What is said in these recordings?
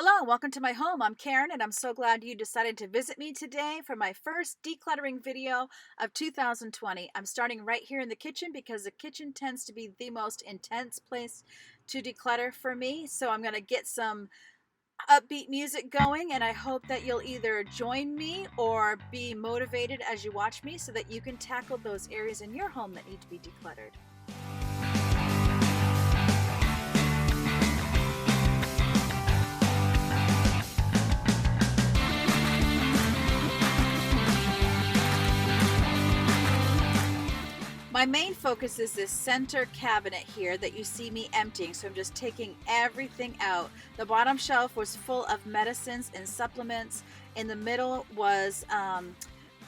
Hello, welcome to my home. I'm Karen and I'm so glad you decided to visit me today for my first decluttering video of 2020. I'm starting right here in the kitchen because the kitchen tends to be the most intense place to declutter for me. So I'm going to get some upbeat music going and I hope that you'll either join me or be motivated as you watch me so that you can tackle those areas in your home that need to be decluttered. My main focus is this center cabinet here that you see me emptying, so I'm just taking everything out. The bottom shelf was full of medicines and supplements. In the middle was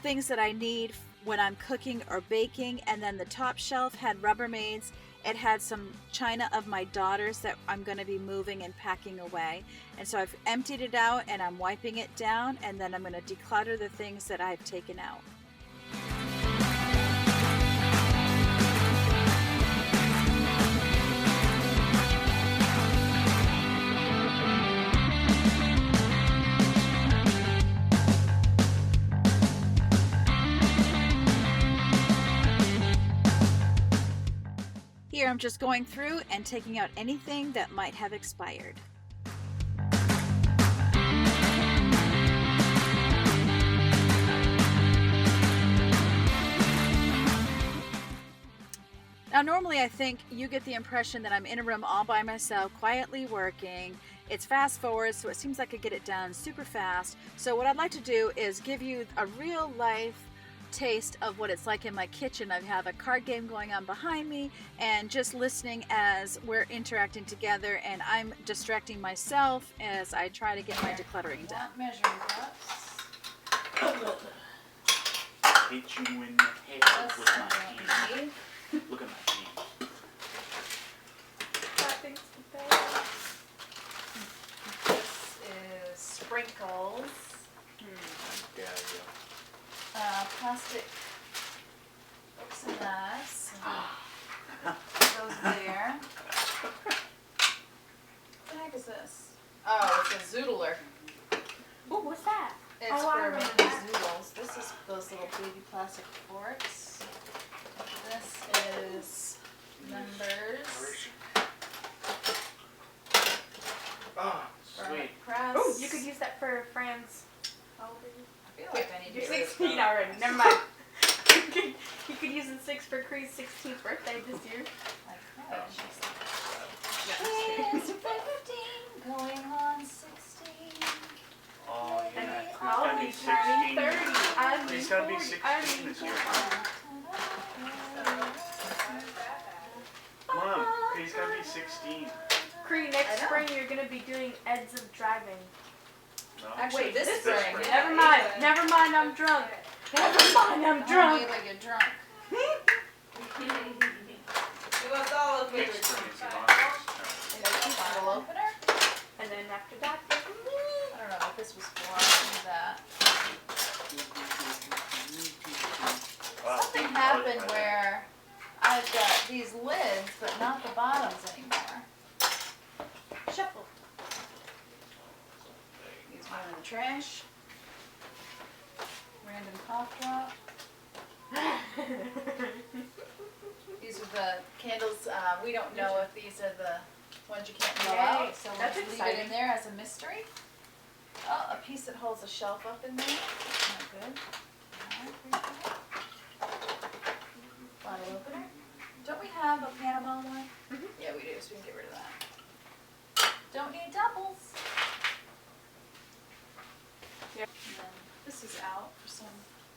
things that I need when I'm cooking or baking, and then the top shelf had Rubbermaids. It had some china of my daughters that I'm going to be moving and packing away. And so I've emptied it out and I'm wiping it down, and then I'm going to declutter the things that I've taken out. Here I'm just going through and taking out anything that might have expired. Now normally I think you get the impression that I'm in a room all by myself, quietly working. It's fast forward, so it seems like I get it done super fast. So what I'd like to do is give you a real life taste of what it's like in my kitchen. I have a card game going on behind me and just listening as we're interacting together, and I'm distracting myself as I try to get my decluttering done. Measuring cups. Hit you in the head with my hand. Look at my hand. This is sprinkles. Yeah, Plastic books and that. Goes there. What the heck is this? Oh, it's a zoodler. Ooh, what's that? It's I for remember making that. zoodles. This is those little baby plastic forks. This is members. Oh, sweet. Press. Ooh, you could use that for friends. I feel like I need to You're get rid of 16 this. already. Never mind. you could use it 6 for Cree's 16th birthday this year. Like that. She's 15, going on 16. Oh, And yeah. I'll be turning 30. I'll be He's gotta be 40. 16 I'll be this year. 40. Mom, he's gotta be 16. Cree, next spring you're gonna be doing Eds of Driving. No? Actually, Wait, this is spring. spring. Never mind. Never mind. I'm drunk. Never mind. I'm drunk. Wait till you're drunk. Next spring is in August. And a bottle opener. And then after that, I don't know what this was for. What is that? Wow. Something happened where I've got these lids, but not the bottoms anymore. shuffle. These went in the trash. Random cough drop. These are the candles. We don't know if these are the ones you can't blow Yay, out, so that's let's leave it exciting. in there as a mystery. Oh, a piece that holds a shelf up in there. That's not good. Bottle opener. Don't we have a Panama one? Yeah, we do, so we can get rid of that. Don't need doubles. Yep. And then this is out for some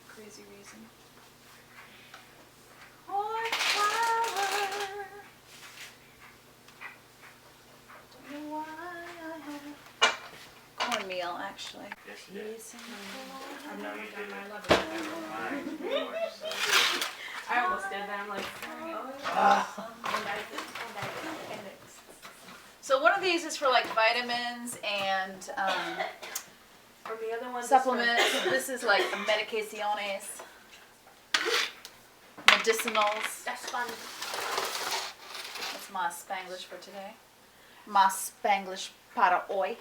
crazy reason. Cornflower. Don't know why I have cornmeal, actually. Yes, you did. Peace and I know you did. I love Never mind. I almost did that. I'm like, So one of these is for like vitamins and or the other one. supplements. This is like medicaciones, medicinals. That's fun. That's my Spanglish for today. My Spanglish para hoy.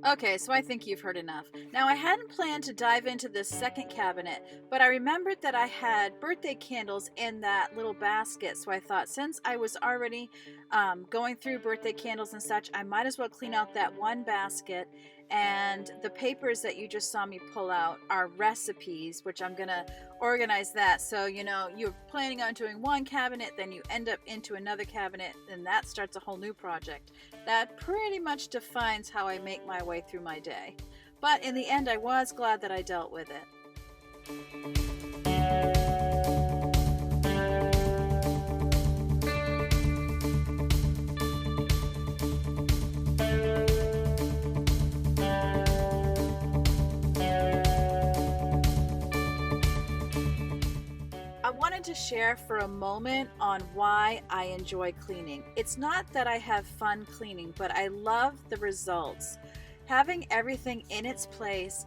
Okay, so I think you've heard enough. Now, I hadn't planned to dive into this second cabinet, but I remembered that I had birthday candles in that little basket, so I thought since I was already going through birthday candles and such, I might as well clean out that one basket. And the papers that you just saw me pull out are recipes, which I'm going to organize that. So, you know, you're planning on doing one cabinet, then you end up into another cabinet, and that starts a whole new project. That pretty much defines how I make my way through my day. But in the end, I was glad that I dealt with it. I wanted to share for a moment on why I enjoy cleaning. It's not that I have fun cleaning, but I love the results. Having everything in its place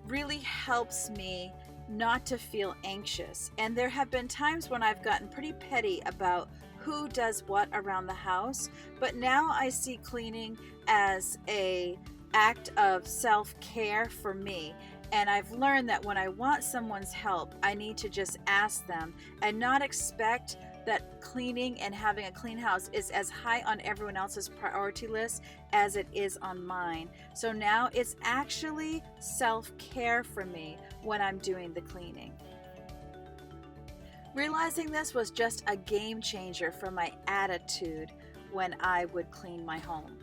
really helps me not to feel anxious. And there have been times when I've gotten pretty petty about who does what around the house, but now I see cleaning as an act of self-care for me. And I've learned that when I want someone's help, I need to just ask them and not expect that cleaning and having a clean house is as high on everyone else's priority list as it is on mine. So now it's actually self-care for me when I'm doing the cleaning. Realizing this was just a game changer for my attitude when I would clean my home.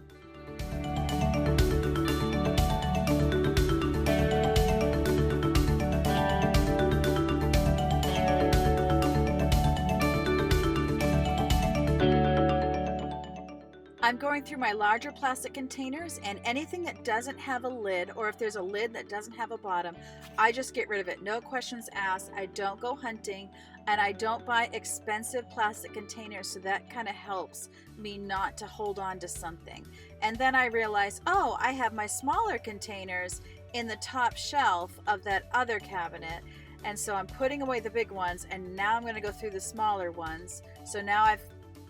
I'm going through my larger plastic containers, and anything that doesn't have a lid, or if there's a lid that doesn't have a bottom, I just get rid of it. No questions asked. I don't go hunting, and I don't buy expensive plastic containers, so that kind of helps me not to hold on to something. And then I realize, oh, I have my smaller containers in the top shelf of that other cabinet. And so I'm putting away the big ones, and now I'm going to go through the smaller ones. So now I've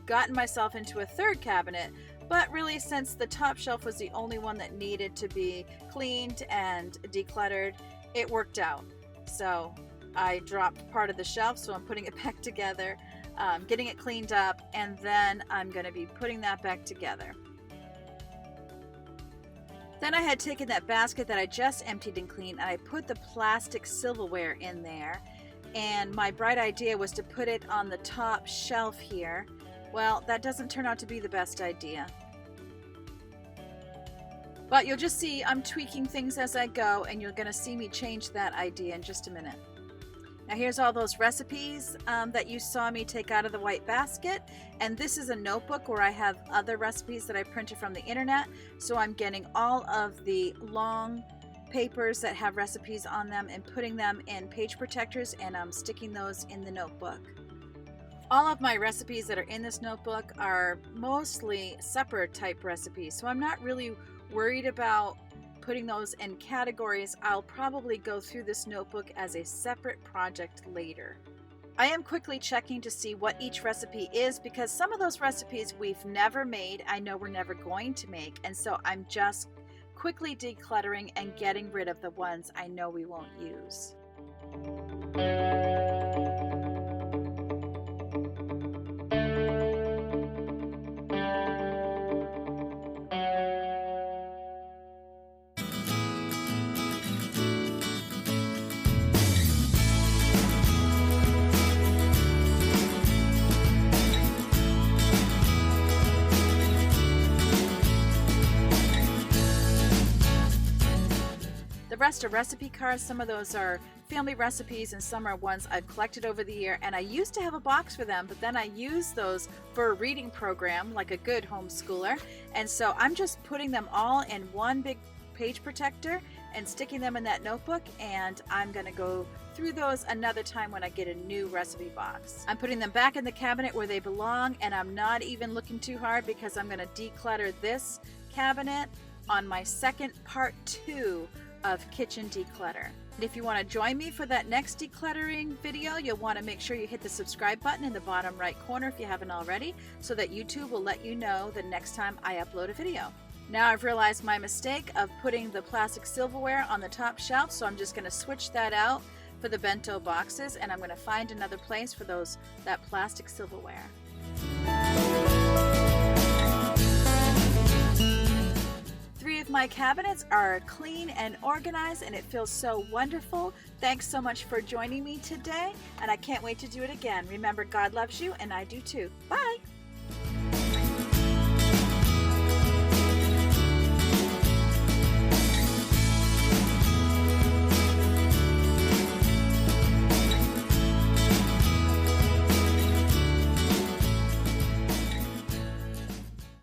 gotten myself into a third cabinet, but really since the top shelf was the only one that needed to be cleaned and decluttered, it worked out. So I dropped part of the shelf, so I'm putting it back together, getting it cleaned up, and then I'm going to be putting that back together. Then I had taken that basket that I just emptied and cleaned, and I put the plastic silverware in there, and my bright idea was to put it on the top shelf here. Well, that doesn't turn out to be the best idea. But you'll just see I'm tweaking things as I go, and you're going to see me change that idea in just a minute. Now here's all those recipes that you saw me take out of the white basket, and this is a notebook where I have other recipes that I printed from the internet, so I'm getting all of the long papers that have recipes on them and putting them in page protectors, and I'm sticking those in the notebook. All of my recipes that are in this notebook are mostly supper type recipes, so I'm not really worried about putting those in categories. I'll probably go through this notebook as a separate project later. I am quickly checking to see what each recipe is, because some of those recipes we've never made, I know we're never going to make, and so I'm just quickly decluttering and getting rid of the ones I know we won't use. The rest are recipe cards. Some of those are family recipes and some are ones I've collected over the year, and I used to have a box for them, but then I used those for a reading program like a good homeschooler, and so I'm just putting them all in one big page protector and sticking them in that notebook, and I'm going to go through those another time when I get a new recipe box. I'm putting them back in the cabinet where they belong, and I'm not even looking too hard because I'm going to declutter this cabinet on my second part 2 of kitchen declutter. And if you want to join me for that next decluttering video, you'll want to make sure you hit the subscribe button in the bottom right corner if you haven't already, so that YouTube will let you know the next time I upload a video. Now I've realized my mistake of putting the plastic silverware on the top shelf, so I'm just going to switch that out for the bento boxes, and I'm going to find another place for that plastic silverware. Three of my cabinets are clean and organized, and it feels so wonderful. Thanks so much for joining me today, and I can't wait to do it again. Remember, God loves you, and I do too. Bye!